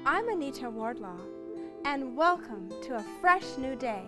I'm Anita Wardlaw, and welcome to a fresh new day.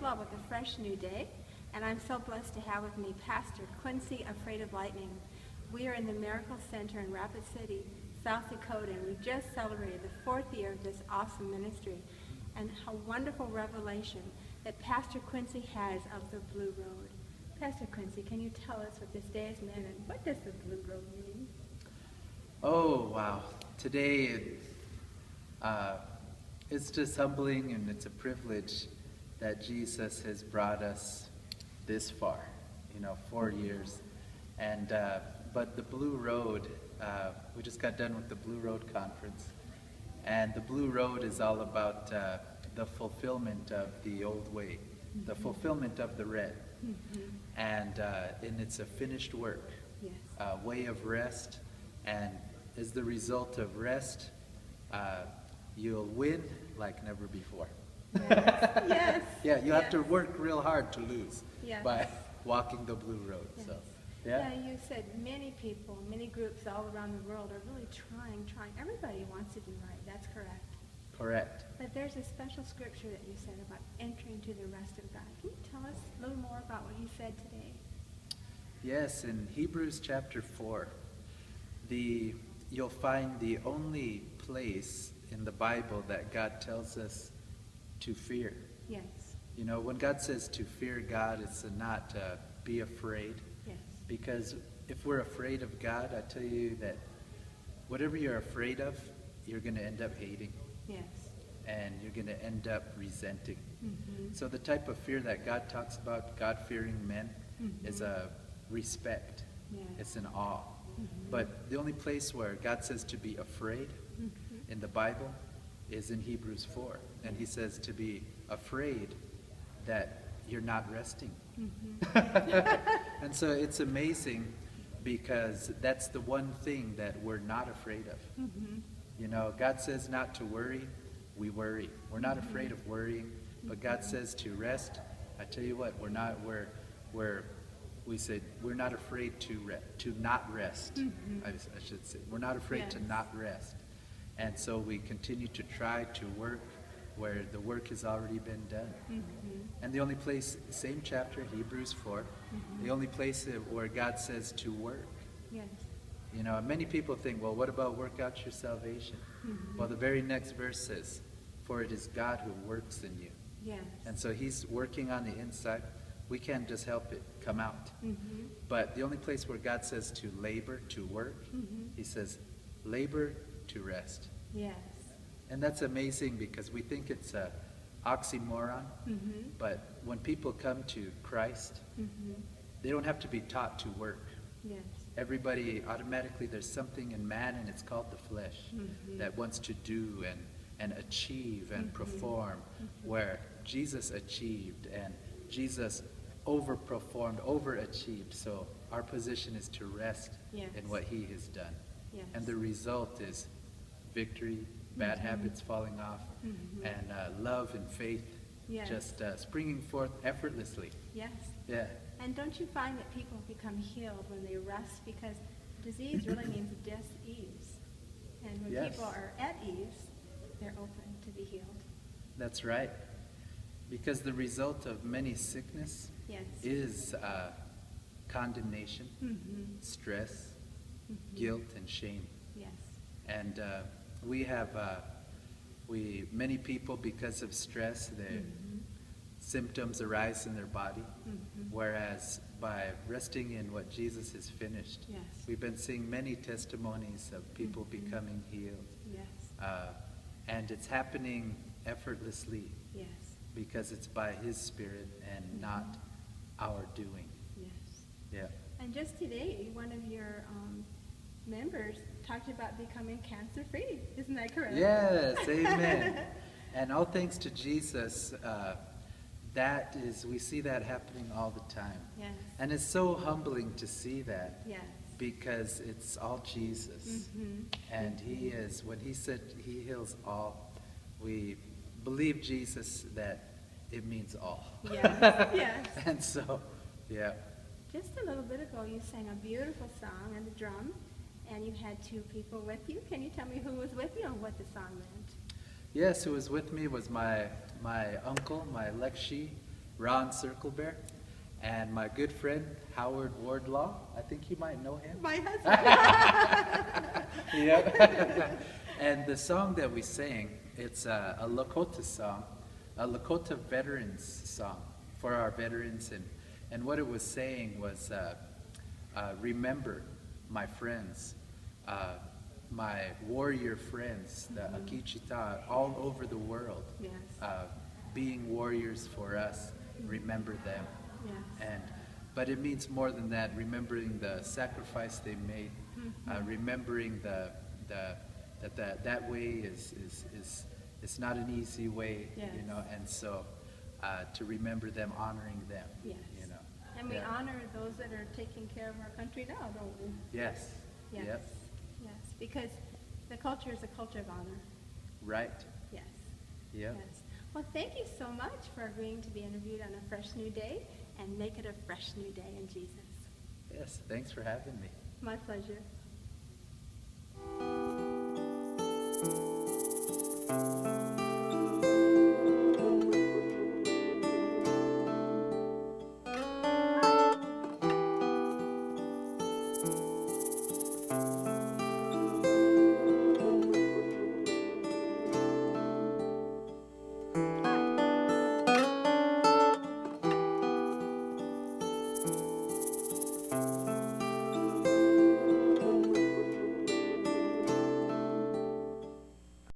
well with a fresh new day, and I'm so blessed to have with me Pastor Quincy Afraid of Lightning. We are in the Miracle Center in Rapid City, South Dakota, and we just celebrated the 4th year of this awesome ministry, and how wonderful revelation that Pastor Quincy has of the Blue Road. Pastor Quincy, can you tell us what this day has meant, and what does the Blue Road mean? Oh, wow. Today, it's just humbling, and it's a privilege that Jesus has brought us this far, 4 years. And but the Blue Road, we just got done with the Blue Road Conference. And the Blue Road is all about the fulfillment of the old way, the fulfillment of the red. And it's a finished work, Yes. Way of rest. And as the result of rest, you'll win like never before. Yes. Yes. Yeah, you have Yes. to work real hard to lose Yes. by walking the Blue Road. Yes. So, Yeah, you said many people, many groups all around the world are really trying. Everybody wants to do right. That's correct. Correct. But there's a special scripture that you said about entering to the rest of God. Can you tell us a little more about what you said today? Yes, in Hebrews chapter 4, you'll find the only place in the Bible that God tells us to fear. Yes. When God says to fear God, it's to not be afraid. Yes. Because if we're afraid of God, I tell you that whatever you're afraid of, you're going to end up hating. Yes. And you're going to end up resenting. Mm-hmm. So the type of fear that God talks about, God-fearing men, is a respect. Yes. It's an awe. But the only place where God says to be afraid in the Bible is in Hebrews 4. And he says to be afraid that you're not resting. And so it's amazing because that's the one thing that we're not afraid of. God says not to worry, we worry. We're not afraid of worrying, but God says to rest. I tell you what, we say we're not afraid to not rest. I should say we're not afraid to not rest. And so we continue to try to work where the work has already been done. And the only place, same chapter, Hebrews 4, the only place where God says to work. Yes. Many people think, well, what about work out your salvation? Well, the very next verse says, for it is God who works in you. Yes. And so he's working on the inside. We can't just help it come out. But the only place where God says to labor, to work, he says, labor to rest. Yes. And that's amazing because we think it's an oxymoron. But when people come to Christ, they don't have to be taught to work. Yes. Everybody, automatically, there's something in man, and it's called the flesh, that wants to do and achieve and perform, where Jesus achieved and Jesus overperformed, overachieved. So our position is to rest in what he has done. Yes. And the result is victory, bad habits falling off, and love and faith just springing forth effortlessly. Yes. Yeah. And don't you find that people become healed when they rest? Because disease really means dis-ease. And when people are at ease, they're open to be healed. That's right. Because the result of many sickness is condemnation, stress, guilt, and shame. Yes. And many people, because of stress, their symptoms arise in their body. Whereas by resting in what Jesus has finished, we've been seeing many testimonies of people becoming healed. Yes. And it's happening effortlessly. Yes. Because it's by his Spirit and not our doing. Yes. Yeah. And just today, one of your members talked about becoming cancer-free. Isn't that correct? Yes, amen. And all thanks to Jesus, we see that happening all the time. Yes. And it's so humbling to see that. Yes. Because it's all Jesus. And he is, when he said he heals all, we believe Jesus that it means all. Yes. Yes. And so, yeah. Just a little bit ago, you sang a beautiful song on the drum, and you had 2 people with you. Can you tell me who was with you and what the song meant? Yes, who was with me was my uncle, my Lekshi, Ron Circlebear, and my good friend Howard Wardlaw. I think you might know him. My husband. Yep. And the song that we sang, it's a Lakota song, a Lakota veterans song for our veterans. And what it was saying was, remember my friends, my warrior friends, the Akichita, all over the world, Yes. being warriors for us. Remember them. Yes. But it means more than that. Remembering the sacrifice they made, remembering that way is not an easy way, Yes. you know. And so to remember them, honoring them, Yes. you know. And we Yeah. honor those that are taking care of our country now, don't we? Yes. Yes. Yep. Yes. Because the culture is a culture of honor. Right. Yes. Yep. Yes. Well, thank you so much for agreeing to be interviewed on A Fresh New Day, and make it a fresh new day in Jesus. Yes. Thanks for having me. My pleasure.